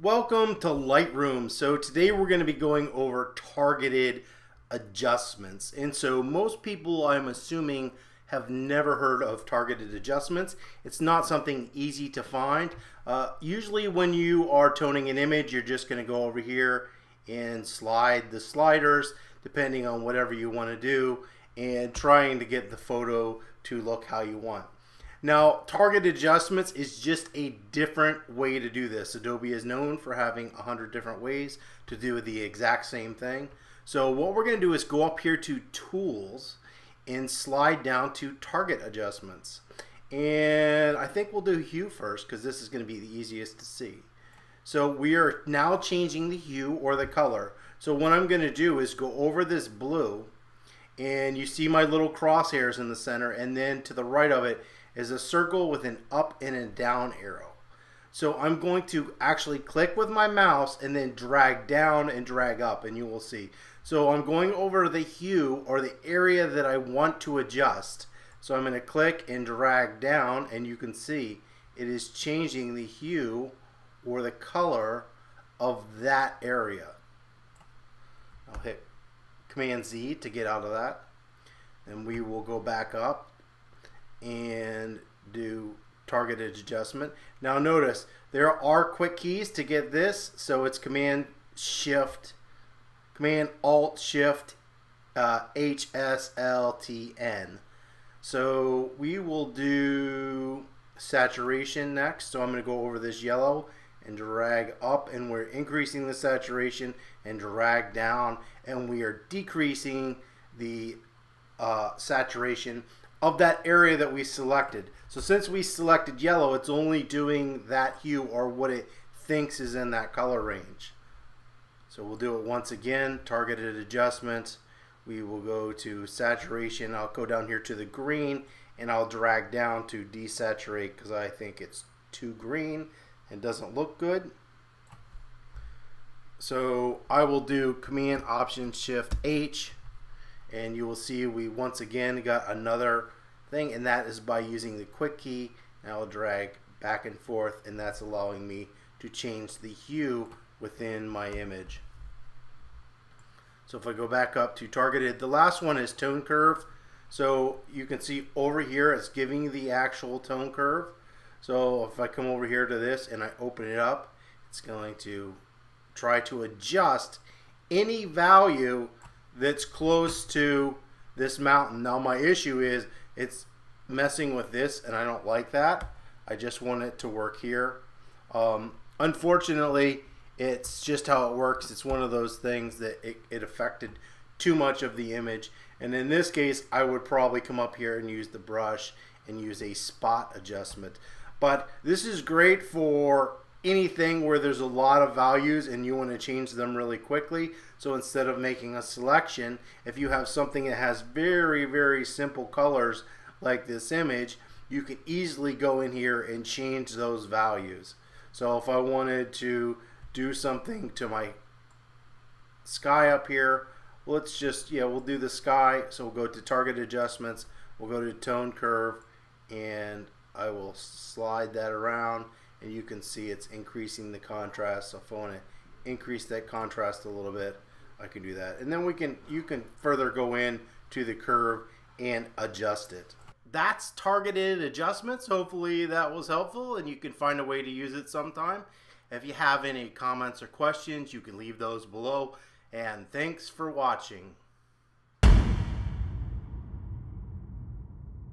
Welcome to Lightroom. So today we're going to be going over targeted adjustments. And so most people, I'm assuming, have never heard of targeted adjustments. It's not something easy to find. Usually when you are toning an image, you're just going to go over here and slide the sliders depending on whatever you want to do and trying to get the photo to look how you want. Now, targeted adjustments is just a different way to do this. Adobe is known for having 100 different ways to do the exact same thing. So what we're going to do is go up here to Tools and slide down to Target Adjustments. And I think we'll do Hue first because this is going to be the easiest to see. So we are now changing the hue or the color. So what I'm going to do is go over this blue, and you see my little crosshairs in the center, and then to the right of it is a circle with an up and a down arrow. So I'm going to actually click with my mouse and then drag down and drag up, and you will see. So I'm going over the hue or the area that I want to adjust. So I'm going to click and drag down, and you can see it is changing the hue or the color of that area. I'll hit Command Z to get out of that, and we will go back up and do targeted adjustment. Now notice there are quick keys to get this, so it's Command Alt Shift HSLTN. So we will do saturation next. So I'm going to go over this yellow and drag up, and we're increasing the saturation, and drag down, and we are decreasing the saturation of that area that we selected. So since we selected yellow, it's only doing that hue or what it thinks is in that color range. So we'll do it once again, targeted adjustment. We will go to saturation. I'll go down here to the green, and I'll drag down to desaturate because I think it's too green and doesn't look good. So I will do Command Option Shift H, and you will see we once again got another thing, and that is by using the quick key. And I'll drag back and forth, and that's allowing me to change the hue within my image. So if I go back up to targeted, the last one is tone curve. So you can see over here it's giving you the actual tone curve. So if I come over here to this and I open it up, it's going to try to adjust any value that's close to this mountain. Now my issue is it's messing with this, and I don't like that. I just want it to work here. Unfortunately, it's just how it works. It's one of those things that it affected too much of the image, and in this case I would probably come up here and use the brush and use a spot adjustment. But this is great for anything where there's a lot of values and you want to change them really quickly. So instead of making a selection, if you have something that has very, very simple colors like this image, you can easily go in here and change those values. So if I wanted to do something to my sky up here, let's just, we'll do the sky. So we'll go to target adjustments, we'll go to tone curve, and I will slide that around, and you can see it's increasing the contrast. So if I want to increase that contrast a little bit, I can do that. And then you can further go in to the curve and adjust it. That's targeted adjustments. Hopefully that was helpful and you can find a way to use it sometime. If you have any comments or questions, you can leave those below. And thanks for watching.